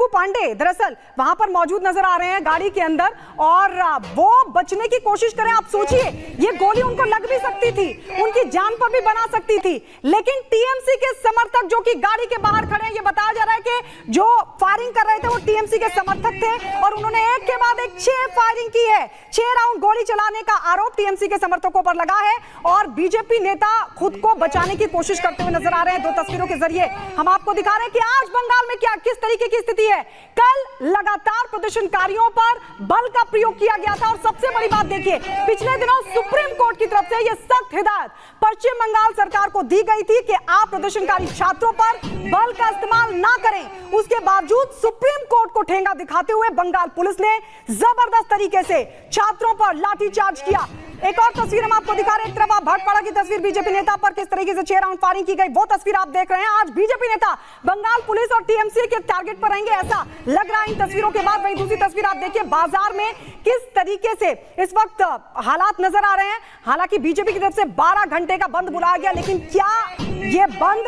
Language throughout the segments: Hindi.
प्रियंगू पांडे दरअसल वहां पर मौजूद नजर आ रहे हैं गाड़ी के अंदर, और वो बचने की कोशिश करें। आप सोचिए, ये गोली उनको लग भी सकती थी, उनकी जान पर भी बना सकती थी, लेकिन टीएमसी के समर्थक जो कि गाड़ी के बाहर खड़े हैं, ये बताया जा रहा है कि जो फायरिंग कर रहे थे वो टीएमसी के समर्थक थे, और उन्होंने एक के बाद एक 6 फायरिंग की है। 6 राउंड गोली चलाने का आरोप टीएमसी के समर्थकों पर लगा है, और बीजेपी नेता खुद को बचाने की कोशिश करते हुए नजर आ रहे हैं। 2 तस्वीरों के जरिए हम आपको दिखा रहे हैं कि आज बंगाल में किस तरीके की स्थिति है। कल लगातार प्रदर्शनकारियों पर बल का प्रयोग किया गया था, और सबसे बड़ी बात देखिए, पिछले दिनों सुप्रीम कोर्ट की तरफ से यह सख्त हिदायत पश्चिम बंगाल सरकार को दी गई थी कि आप प्रदर्शनकारी छात्रों पर बल का इस्तेमाल ना करें। उसके बावजूद सुप्रीम कोर्ट को ठेंगा दिखाते हुए बंगाल पुलिस ने जबरदस्त तरीके से छात्रों पर लाठीचार्ज किया। एक और तस्वीर हम आपको दिखा रहे हैं। एक तरफ आप भाटपाड़ा की तस्वीर, बीजेपी नेता पर किस तरीके से 6 राउंड फायरिंग की गई, वो तस्वीर आप देख रहे हैं। आज बीजेपी नेता बंगाल पुलिस और टीएमसी के टारगेट पर रहेंगे, ऐसा लग रहा है इन तस्वीरों के बाद। वहीं दूसरी तस्वीर आप देखिए, बाजार में किस तरीके से इस वक्त हालात नजर आ रहे हैं। हालांकि बीजेपी की तरफ से 12 घंटे का बंद बुलाया गया, लेकिन क्या ये बंद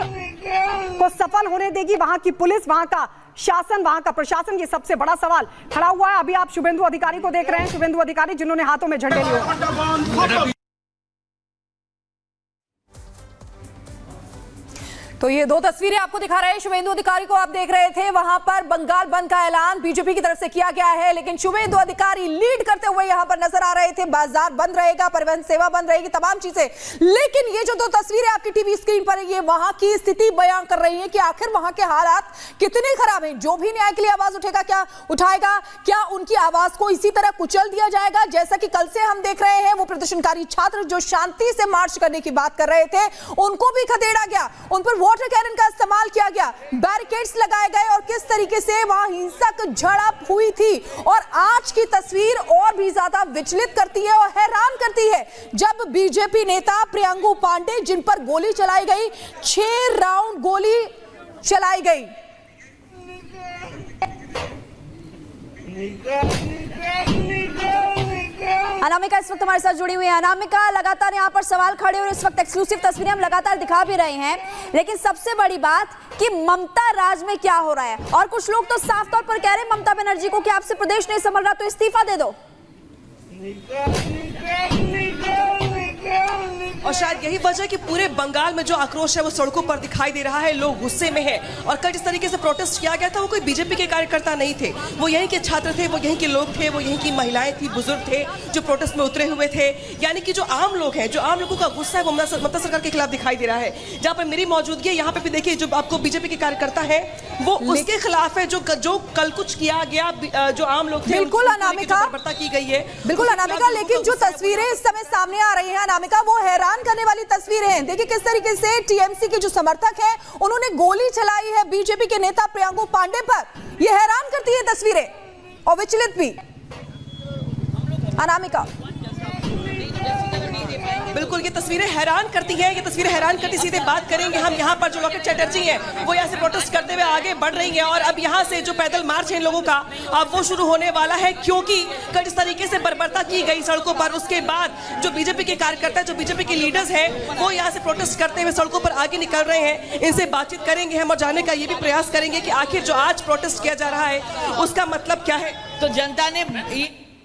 को सफल होने देगी वहां की पुलिस, वहां का शासन, वहां का प्रशासन? ये सबसे बड़ा सवाल खड़ा हुआ है। अभी आप शुभेंदु अधिकारी को देख रहे हैं, शुभेंदु अधिकारी जिन्होंने हाथों में झंडे लिए। तो ये 2 तस्वीरें आपको दिखा रहे हैं। शुभेंदु अधिकारी को आप देख रहे थे, वहां पर बंगाल बंद का ऐलान बीजेपी की तरफ से किया गया है, लेकिन शुभेंदु अधिकारी लीड करते हुए यहां पर नजर आ रहे थे। बाजार बंद रहेगा, परिवहन सेवा बंद रहेगी, तमाम चीजें। लेकिन ये जो 2 तस्वीरें आपकी टीवी स्क्रीन पर है, ये वहां की स्थिति बयां कर रही है कि आखिर वहां के हालात कितने खराब हैं। जो भी न्याय के लिए आवाज उठाएगा, क्या उनकी आवाज को इसी तरह कुचल दिया जाएगा जैसा कि कल से हम देख रहे हैं? वो प्रदर्शनकारी छात्र जो शांति से मार्च करने की बात कर रहे थे, उनको भी खदेड़ा गया, उन पर वाटर कैनन का इस्तेमाल किया गया, बैरिकेड्स लगाए गए, और किस तरीके से वहां हिंसक झड़प हुई थी। और आज की तस्वीर और भी ज्यादा विचलित करती है और हैरान करती है, जब बीजेपी नेता प्रियंगू पांडे, जिन पर गोली चलाई गई, 6 राउंड गोली चलाई गई। अनामिका इस वक्त हमारे साथ जुड़ी हुई है। अनामिका, लगातार यहाँ पर सवाल खड़े और इस वक्त एक्सक्लूसिव तस्वीरें हम लगातार दिखा भी रहे हैं, लेकिन सबसे बड़ी बात कि ममता राज में क्या हो रहा है। और कुछ लोग तो साफ तौर पर कह रहे हैं ममता बनर्जी को कि आपसे प्रदेश नहीं संभल रहा तो इस्तीफा दे दो। और शायद यही वजह कि पूरे बंगाल में जो आक्रोश है वो सड़कों पर दिखाई दे रहा है, लोग गुस्से में हैं। और कल जिस तरीके से प्रोटेस्ट किया गया था, वो कोई बीजेपी के कार्यकर्ता नहीं थे, वो यहीं के छात्र थे, वो यहीं के लोग थे, वो यहीं की महिलाएं थी, बुजुर्ग थे जो प्रोटेस्ट में उतरे हुए थे। यानी कि जो आम लोग हैं, जो आम लोगों का गुस्सा है वो ममता सरकार के खिलाफ दिखाई दे रहा है। जहाँ पर मेरी मौजूदगी है, यहाँ पे भी देखिए, जो आपको बीजेपी के कार्यकर्ता है वो उसके खिलाफ है, जो कल कुछ किया गया, जो आम लोग थे। बिल्कुल अनामिका, की गई है। बिल्कुल अनामिका, लेकिन जो तस्वीरें इस समय सामने आ रही है अनामिका, वो हैरान करने वाली तस्वीरें हैं। देखिए किस तरीके से टीएमसी के जो समर्थक हैं, उन्होंने गोली चलाई है बीजेपी के नेता प्रियंगू पांडे पर। ये हैरान करती है तस्वीरें, और विचलित भी। अनामिका, बिल्कुल ये तस्वीरें हैरान करती हैं, ये तस्वीरें हैरान करती। सीधे बात करेंगे हम यहाँ पर, जो लॉकेट चैटर्जी हैं वो यहाँ से प्रोटेस्ट करते हुए आगे बढ़ रही हैं, और अब यहाँ से जो पैदल मार्च है इन लोगों का, अब वो शुरू होने वाला है, क्योंकि कल जिस तरीके से बर्बरता की गई सड़कों पर, उसके बाद जो बीजेपी के कार्यकर्ता, जो बीजेपी के लीडर्स हैं, वो यहाँ से प्रोटेस्ट करते हुए सड़कों पर आगे निकल रहे हैं। इनसे बातचीत करेंगे हम और जानने का ये भी प्रयास करेंगे कि आखिर जो आज प्रोटेस्ट किया जा रहा है उसका मतलब क्या है। तो जनता ने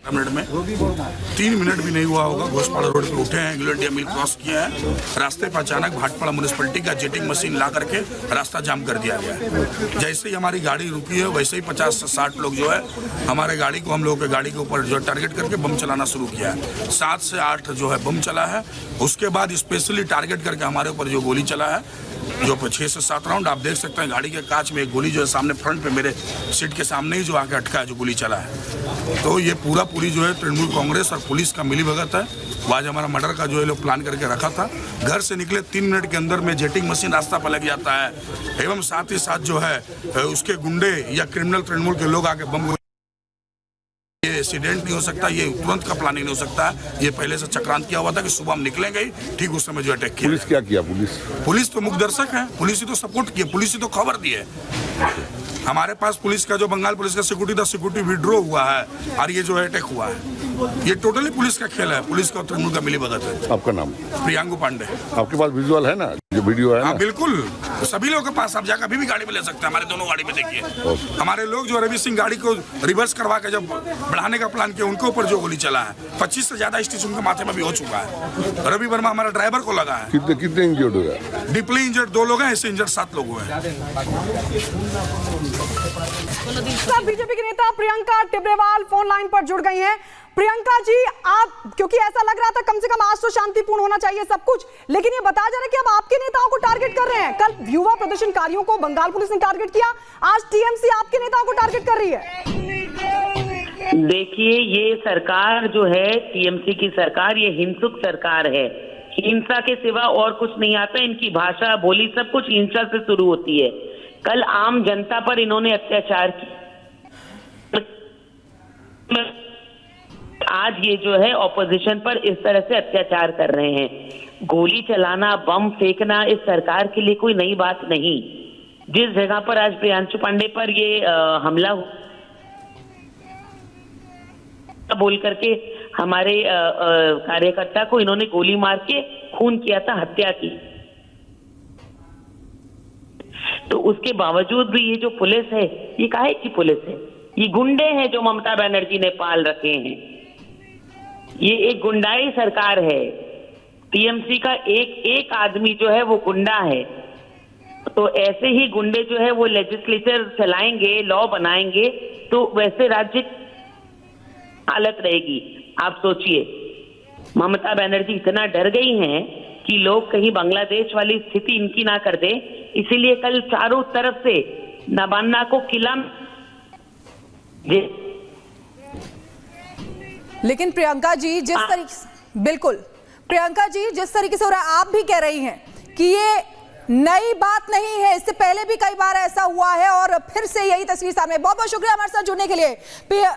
मिनट में 3 मिनट भी नहीं हुआ होगा, घोषपाड़ा रोड पे उठे हैं, इंग्लैंड इंडिया मिल क्रॉस किया है, रास्ते पर अचानक भाटपाड़ा म्यूनिसिपैलिटी का जेटिंग मशीन ला करके रास्ता जाम कर दिया गया है। जैसे ही हमारी गाड़ी रुकी है, वैसे ही 50 से 60 लोग जो है हमारे गाड़ी को, हम लोगों के गाड़ी के ऊपर जो टारगेट करके बम चलाना शुरू किया है। 7 से 8 जो है बम चला है। उसके बाद स्पेशली टारगेट करके हमारे ऊपर जो गोली चला है, जो 6 से 7 राउंड आप देख सकते हैं। गाड़ी के कांच में एक गोली जो है सामने फ्रंट पे मेरे सीट के सामने ही जो आके अटका है, जो गोली चला है। तो ये पूरी जो है तृणमूल कांग्रेस और पुलिस का मिली भगत है। आज हमारा मर्डर का जो है लोग प्लान करके रखा था। घर से निकले 3 मिनट के अंदर में जेटिंग मशीन रास्ता पर लग जाता है, एवं साथ ही साथ जो है उसके गुंडे या क्रिमिनल तृणमूल के लोग आके बम। ये एक्सीडेंट नहीं हो सकता, ये तुरंत का प्लानिंग नहीं हो सकता। ये पहले से चक्रांत किया हुआ था कि सुबह हम निकलेंगे, ठीक उस समय जो अटैक किया। पुलिस क्या किया? पुलिस तो मुखदर्शक है, पुलिस ही तो सपोर्ट किया, पुलिस ही तो खबर दी है। हमारे पास पुलिस का जो बंगाल पुलिस का सिक्योरिटी था, सिक्योरिटी विड्रॉ हुआ है और ये जो अटैक हुआ है। ये टोटली पुलिस का खेल है, पुलिस का तृणमूल का मिली भगत है। आपका नाम? प्रियांकु पांडे। आपके पास विजुअल है ना, जो वीडियो है हाँ ना? बिल्कुल, तो सभी लोगों के पास आप जाकर अभी भी गाड़ी में ले सकते हैं। हमारे दोनों गाड़ी में देखिए, हमारे लोग जो रवि सिंह गाड़ी को रिवर्स करवा के जब बढ़ाने का प्लान किया, उनके ऊपर जो गोली चला है, 25 से ज्यादा स्टिच उनके माथे में भी हो चुका है। रवि वर्मा हमारा ड्राइवर को लगा है। कितने इंजर्ड हो गया? डीपली इंजर्ड 2 लोग हैं, ऐसे इंजर्ड 7 लोग हुए हैं। बीजेपी के नेता प्रियंका टिब्रेवाल फोन लाइन पर जुड़ गई हैं। प्रियंका जी, आप, क्योंकि ऐसा लग रहा था कम से कम आज तो शांतिपूर्ण होना चाहिए सब कुछ, लेकिन ये बताया जा रहा है कि अब आपके नेताओं को टारगेट कर रहे हैं। कल युवा प्रदर्शनकारियों को बंगाल पुलिस ने टारगेट किया, आज टीएमसी आपके नेताओं को टारगेट कर रही है। देखिए, ये सरकार जो है, टीएमसी की सरकार, ये हिंसक सरकार है। हिंसा के सिवा और कुछ नहीं आता। इनकी भाषा, बोली, सब कुछ हिंसा से शुरू होती है। कल आम जनता पर इन्होंने अत्याचार किया, आज ये जो है ऑपोजिशन पर इस तरह से अत्याचार कर रहे हैं। गोली चलाना, बम फेंकना इस सरकार के लिए कोई नई बात नहीं। जिस जगह पर आज प्रियांशु पांडे पर ये हमला बोल करके हमारे कार्यकर्ता को इन्होंने गोली मार के खून किया था, हत्या की, तो उसके बावजूद भी ये जो पुलिस है, ये काहे की पुलिस है? ये गुंडे हैं जो ममता बनर्जी ने पाल रखे हैं। ये एक गुंडाई सरकार है। टीएमसी का एक आदमी जो है वो गुंडा है। तो ऐसे ही गुंडे जो है वो लेजिस्लेचर चलाएंगे, लॉ बनाएंगे, तो वैसे राज्य हालत रहेगी। आप सोचिए, ममता बनर्जी इतना डर गई हैं कि लोग कहीं बांग्लादेश वाली स्थिति इनकी ना कर दे, इसीलिए कल चारों तरफ से नबान्ना को किला। लेकिन प्रियंका जी, जिस तरीके से, बिल्कुल प्रियंका जी, जिस तरीके से हो रहा है, आप भी कह रही हैं कि ये नई बात नहीं है, इससे पहले भी कई बार ऐसा हुआ है और फिर से यही तस्वीर सामने। बहुत बहुत शुक्रिया हमारे साथ जुड़ने के लिए।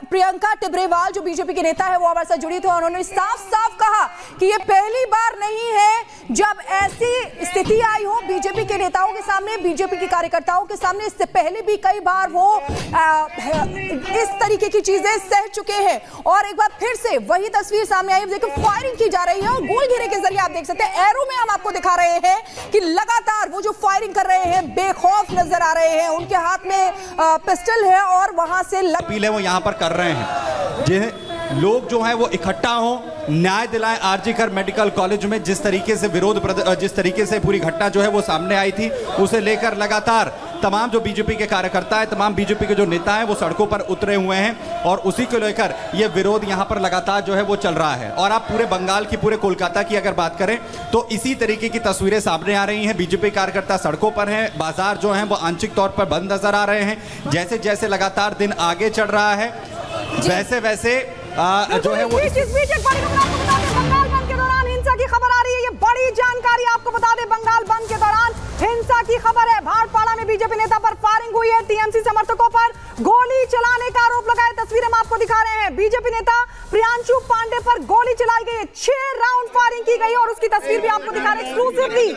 प्रियंका टिब्रेवाल जो बीजेपी के नेता है, वो हमारे साथ जुड़ी थी और उन्होंने साफ साफ कहा कि ये पहली बार नहीं है जब ऐसी स्थिति आई हो बीजेपी के नेताओं के सामने, बीजेपी के कार्यकर्ताओं के सामने। इससे पहले भी कई बार वो इस तरीके की चीजें सह चुके हैं और एक बार फिर से वही तस्वीर सामने आई। देखिए, फायरिंग की जा रही है और गोल घेरे के जरिए आप देख सकते हैं, एरो में हम आपको दिखा रहे हैं कि लगातार वो जो फायरिंग कर रहे हैं बेखौफ नजर आ रहे हैं। उनके हाथ में पिस्टल है और वहां से अपील है वो यहाँ पर कर रहे हैं। लोग जो हैं वो इकट्ठा हों, न्याय दिलाएं। आरजीकर मेडिकल कॉलेज में जिस तरीके से जिस तरीके से पूरी घटना जो है वो सामने आई थी, उसे लेकर लगातार तमाम जो बीजेपी के कार्यकर्ता हैं, तमाम बीजेपी के जो नेता हैं, वो सड़कों पर उतरे हुए हैं और उसी को लेकर ये विरोध यहाँ पर लगातार जो है वो चल रहा है। और आप पूरे बंगाल की, पूरे कोलकाता की अगर बात करें तो इसी तरीके की तस्वीरें सामने आ रही हैं। बीजेपी कार्यकर्ता सड़कों पर हैं, बाजार जो हैं वो आंशिक तौर पर बंद नजर आ रहे हैं। जैसे जैसे लगातार दिन आगे चढ़ रहा है, वैसे वैसे जो है वो बंगाल बंद के दौरान हिंसा की खबर आ रही है। ये बड़ी जानकारी आपको बता दें, बंगाल बंद के दौरान हिंसा की खबर है। भाटपाड़ा में बीजेपी नेता पर फायरिंग हुई है, टीएमसी समर्थकों पर गोली चलाने का आरोप लगा है। तस्वीरें हम आपको दिखा रहे हैं, बीजेपी नेता प्रियांशु पांडे पर गोली चलाई गई है, 6 राउंड फायरिंग की गई और उसकी तस्वीर भी आपको दिखा रहे हैं एक्सक्लूसिवली।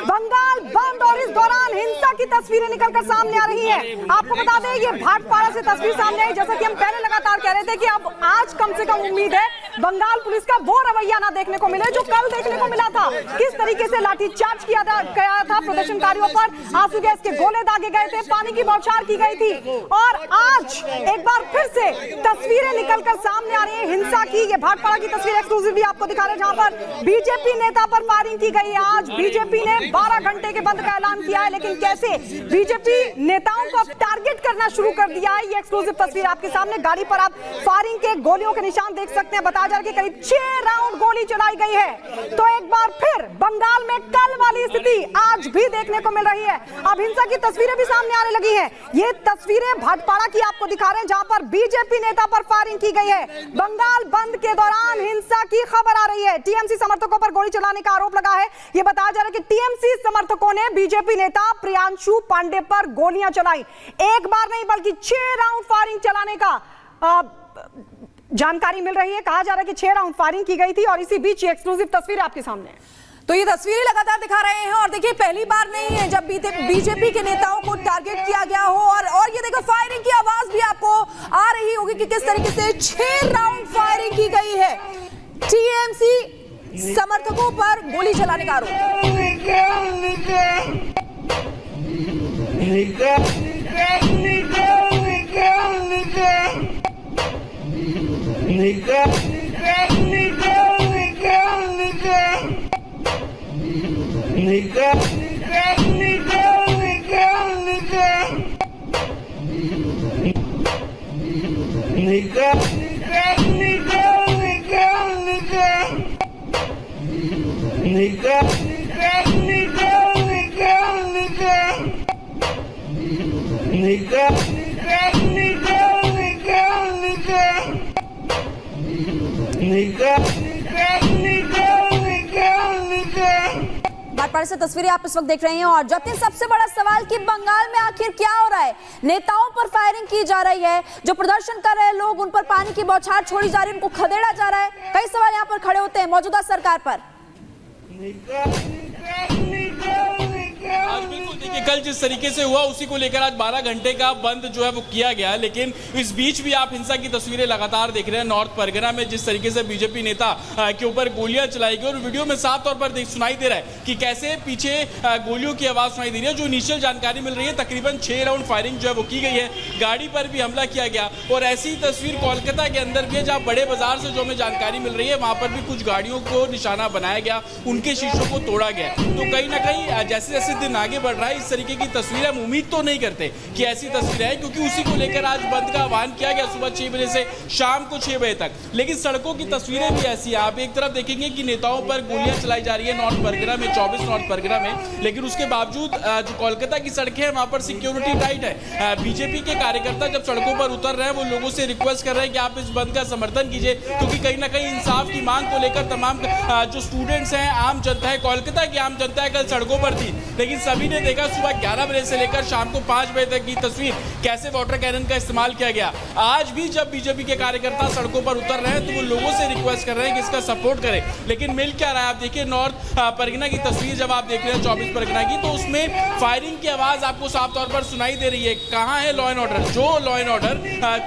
बंगाल बंद और इस दौरान हिंसा की तस्वीरें निकलकर सामने आ रही है। आपको बता दें, ये भाटपाड़ा से तस्वीर सामने आई। जैसा कि हम पहले लगातार कह रहे थे कि अब आज कम से कम उम्मीद है बंगाल पुलिस का वो रवैया ना देखने को मिले जो कल देखने को मिला था। किस तरीके से लाठीचार्ज किया गया था प्रदर्शनकारियों पर, आंसू गैस के गोले दागे गए थे, पानी की बौछार की गई थी और आज एक बार फिर से तस्वीरें निकलकर सामने आ रही है हिंसा की। ये भाटपाड़ा की तस्वीर एक्सक्लूसिवली आपको दिखा रहे हैं, जहां पर बीजेपी नेता पर फायरिंग की गई है। आज बीजेपी ने 12 घंटे के बंद का ऐलान किया है, लेकिन कैसे बीजेपी नेताओं को अब टारगेट करना शुरू कर दिया है। ये एक्सक्लूसिव तस्वीर आपके सामने, गाड़ी पर आप फायरिंग के गोलियों के निशान देख सकते हैं। बताया जा रहा है कि करीब 6 राउंड गोली चलाई गई है। तो एक बार फिर बंगाल में कल वाली स्थिति आज भी देखने को मिल रही है। अब हिंसा की तस्वीरें भी सामने आने लगी हैं। ये तस्वीरें भाटपाड़ा की आपको दिखा रहे हैं, जहां पर बीजेपी नेता पर फायरिंग की गई है। बंगाल बंद के दौरान हिंसा की खबर आ रही है, टीएमसी समर्थकों पर गोली चलाने का आरोप लगा है। यह बताया जा रहा है कि टीएमसी समर्थकों ने बीजेपी नेता प्रियांशु पांडे पर गोलियां चलाई, एक बार नहीं बल्कि 6 राउंड फायरिंग चलाने का जानकारी मिल रही है। कहा जा रहा है कि 6 राउंड फायरिंग की गई थी और इसी बीच एक्सक्लूसिव तस्वीर आपके सामने है। तो ये तस्वीरें लगातार दिखा रहे हैं और देखिए, पहली बार नहीं है जब बीजेपी के नेताओं को टारगेट किया गया हो और ये देखो फायरिंग की आवाज भी आपको आ रही होगी कि किस तरीके से 6 राउंड फायरिंग फायरिंग की गई है। टीएमसी समर्थकों पर गोली चलाने का आरोप। भाटपाड़ा से तस्वीरें आप इस वक्त देख रहे हैं। और जतिन, सबसे बड़ा सवाल कि बंगाल में आखिर क्या हो रहा है? नेताओं पर फायरिंग की जा रही है, जो प्रदर्शन कर रहे लोग उन पर पानी की बौछार छोड़ी जा रही है, उनको खदेड़ा जा रहा है। कई सवाल यहाँ पर खड़े होते हैं मौजूदा सरकार पर। आज बिल्कुल देखिए, कल जिस तरीके से हुआ उसी को लेकर आज 12 घंटे का बंद जो है वो किया गया, लेकिन इस बीच भी आप हिंसा की तस्वीरें लगातार देख रहे हैं। नॉर्थ परगना में जिस तरीके से बीजेपी नेता के ऊपर गोलियां चलाई गई और वीडियो में साफ तौर पर सुनाई दे रहा है कि कैसे पीछे गोलियों की आवाज सुनाई दे रही है। जो इनिशियल जानकारी मिल रही है, तकरीबन 6 राउंड फायरिंग जो है वो की गई है, गाड़ी पर भी हमला किया गया। और ऐसी तस्वीर कोलकाता के अंदर भी है, जहाँ बड़े बाजार से जो हमें जानकारी मिल रही है वहां पर भी कुछ गाड़ियों को निशाना बनाया गया, उनके शीशों को तोड़ा गया। तो कहीं ना कहीं जैसे जैसे दिन आगे बढ़ रहा है, इस तरीके की तस्वीरें हम उम्मीद तो नहीं करते कि ऐसी तस्वीरें हैं, क्योंकि उसी को लेकर आज बंद का आह्वान किया गया सुबह 6 बजे से शाम को 6 बजे तक। लेकिन सड़कों की तस्वीरें भी ऐसी है, आप एक तरफ देखेंगे कि नेताओं पर गोलियां चलाई जा रही है नॉर्थ परगना में, 24 नॉर्थ परगना में, लेकिन उसके बावजूद जो कोलकाता की सड़कें हैं वहां पर सिक्योरिटी टाइट है। बीजेपी के कार्यकर्ता जब सड़कों पर उतर रहे हैं, वो लोगों से रिक्वेस्ट कर रहे हैं कि आप इस बंद का समर्थन कीजिए, क्योंकि कहीं ना कहीं इंसाफ की मांग को लेकर तमाम जो स्टूडेंट्स हैं, आम जनता है, कोलकाता की आम जनता है, कल सड़कों पर थी। लेकिन सभी ने देखा सुबह 11 बजे से लेकर शाम को 5 बजे तक की तस्वीर, कैसे वाटर कैनन का इस्तेमाल किया गया। आज भी जब बीजेपी के कार्यकर्ता सड़कों पर उतर रहे हैं तो वो लोगों से रिक्वेस्ट कर रहे हैं कि इसका सपोर्ट करें, लेकिन मिल क्या रहा है? आप देखिए नॉर्थ परगना की तस्वीर जब आप देख रहे हैं 24 परगना की, तो उसमें फायरिंग की आवाज आपको साफ तौर पर सुनाई दे रही है। कहां है लॉ एंड ऑर्डर? जो लॉ एंड ऑर्डर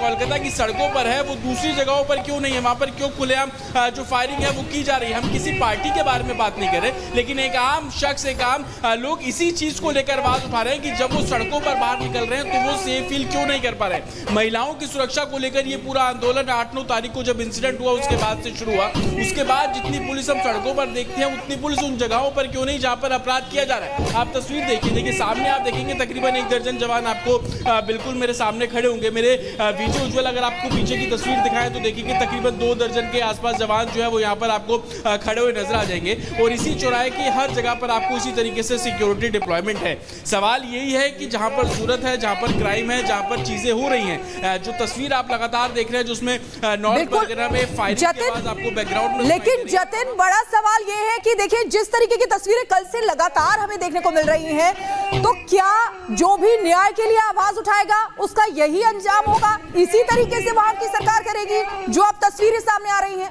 कोलकाता की सड़कों पर है वो दूसरी जगहों पर क्यों नहीं है? वहां पर क्यों खुलेआम जो फायरिंग है वो की जा रही है? हम किसी पार्टी के बारे में बात नहीं कर रहे, लेकिन एक आम शख्स, एक आम लोग इसी चीज को लेकर आवाज उठा रहे हैं कि जब वो सड़कों पर बाहर निकल रहे हैं तो वो सेफ फील क्यों नहीं कर पा रहे। महिलाओं की सुरक्षा को लेकर ये पूरा आंदोलन 8-9 तारीख को जब इंसिडेंट हुआ उसके बाद से शुरू हुआ। उसके बाद जितनी पुलिस हम सड़कों पर देखते हैं, उतनी पुलिस उन जगहों पर क्यों नहीं जहां पर अपराध किया जा रहा है। आप तस्वीर देखिए, सामने आप देखेंगे तकरीबन 1 दर्जन जवान आपको बिल्कुल मेरे सामने खड़े होंगे। मेरे विजय उज्ज्वल अगर आपको पीछे की तस्वीर दिखाएं तो देखिए तकरीबन 2 दर्जन के आसपास जवान जो है वो यहाँ पर आपको खड़े हुए नजर आ जाएंगे। और इसी चौराहे की हर जगह पर आपको इसी तरीके से सिक्योरिटी डिप्लॉयमेंट है। सवाल यही है कि जहां पर जरूरत है, जहां पर क्राइम है, जहां पर चीजें हो रही हैं, जो तस्वीर आप लगातार देख रहे हैं जिसमें नॉर्थ परगना में फायरिंग की आवाज आपको बैकग्राउंड में। लेकिन जतिन, बड़ा सवाल ये है कि देखिए जिस तरीके की तस्वीरें कल से लगातार हमें देखने को मिल रही हैं, तो क्या जो भी न्याय के लिए आवाज उठाएगा उसका यही अंजाम होगा? इसी तरीके से वहां की सरकार करेगी जो अब तस्वीरें सामने आ रही हैं?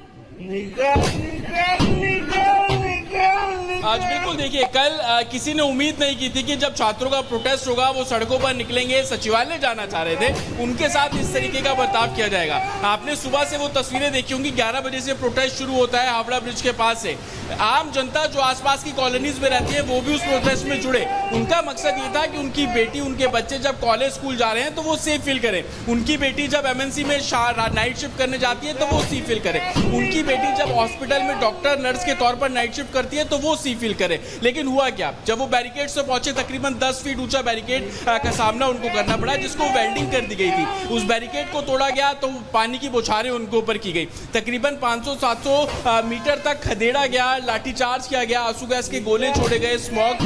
आज बिल्कुल देखिए, कल किसी ने उम्मीद नहीं की थी कि जब छात्रों का प्रोटेस्ट होगा वो सड़कों पर निकलेंगे, सचिवालय जाना चाह रहे थे, उनके साथ इस तरीके का बर्ताव किया जाएगा। आपने सुबह से वो तस्वीरें देखी होंगी, 11 बजे से प्रोटेस्ट शुरू होता है हावड़ा ब्रिज के पास से। आम जनता जो आसपास की कॉलोनीज में रहती है वो भी उस प्रोटेस्ट में जुड़े। उनका मकसद ये था कि उनकी बेटी, उनके बच्चे जब कॉलेज स्कूल जा रहे हैं तो वो सेफ फील करें, उनकी बेटी जब एमएनसी में नाइट शिफ्ट करने जाती है तो वो सेफ फील करे, उनकी बेटी जब हॉस्पिटल में डॉक्टर नर्स के तौर पर नाइट शिफ्ट करती है तो वो सेफ फील करे। लेकिन हुआ क्या? जब वो बैरिकेड से पहुंचे, तकरीबन 10 फीट ऊंचा बैरिकेड का सामना उनको करना पड़ा, जिसको वेल्डिंग कर दी गई थी। उस बैरिकेड को तोड़ा गया तो पानी की बौछारें उनके ऊपर की गई। तकरीबन 500-700 मीटर तक खदेड़ा गया, लाठीचार्ज किया गया, आंसू गैस के गोले छोड़े गए, स्मॉग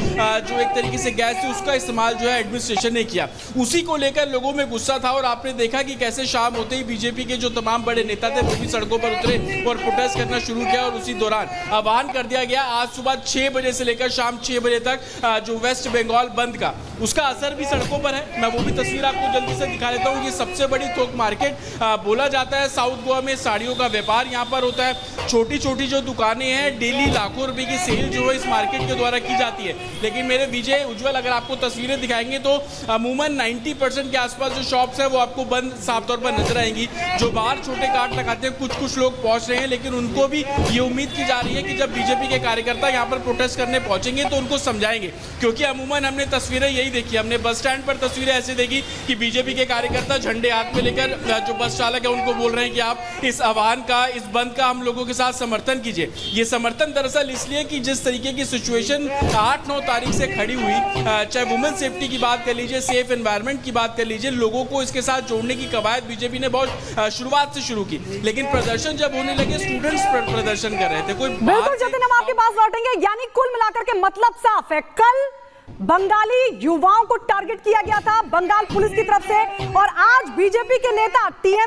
जो एक तरीके से गैस थी उसका इस्तेमाल जो है एडमिनिस्ट्रेशन ने किया। उसी को लेकर लोगों में गुस्सा था और आपने देखा कि कैसे शाम होते ही बीजेपी के जो तमाम बड़े नेता थे वो भी सड़कों पर उतरे और प्रोटेस्ट करना शुरू किया। और उसी दौरान आह्वान कर दिया गया आज सुबह 6 बजे से लेकर शाम 6 बजे तक जो वेस्ट बंगाल बंद का, उसका असर भी सड़कों पर है। मैं वो भी तस्वीर आपको जल्दी से दिखा देता हूँ। ये सबसे बड़ी थोक मार्केट बोला जाता है साउथ गोवा में, साड़ियों का व्यापार यहाँ पर होता है। छोटी छोटी जो दुकानें हैं, डेली लाखों रुपए की सेल जो है इस मार्केट के द्वारा की जाती है। लेकिन मेरे विजय उज्जवल अगर आपको तस्वीरें दिखाएंगे तो अमूमन 90% के आसपास जो शॉप्स है वो आपको बंद साफ तौर पर नजर आएंगी। जो बाहर छोटे कार्ट लगाते हैं कुछ लोग पहुंच रहे हैं, लेकिन उनको भी ये उम्मीद की जा रही है कि जब बीजेपी के कार्यकर्ता यहाँ पर प्रोटेस्ट करने पहुंचेंगे तो उनको समझाएंगे। क्योंकि अमूमन हमने तस्वीरें यही देखी, हमने बस स्टैंड पर तस्वीरें ऐसे देखी कि बीजेपी के कार्यकर्ता झंडे हाथ में लेकर जो बस चालक है उनको बोल रहे हैं कि आप इस आह्वान का, इस बंद का हम लोगों के साथ समर्थन कीजिए। ये समर्थन दरअसल इसलिए कि जिस तरीके की सिचुएशन 8-9 तारीख से खड़ी हुई, चाहे वुमेन सेफ्टी की बात कर लीजिए, सेफ एनवायरनमेंट की बात कर लीजिए, लोगों को इसके साथ जोड़ने की कवायद बीजेपी ने बहुत शुरुआत से शुरू की। लेकिन प्रदर्शन जब होने लगे, स्टूडेंट्स प्रदर्शन कर रहे थे, कोई बिल्कुल जतिन, हम आपके पास लौटेंगे। यानी कुल मिलाकर के मतलब साफ है, कल बंगाली युवाओं को टारगेट किया गया था बंगाल पुलिस की तरफ से, और आज बीजेपी के नेता टीएम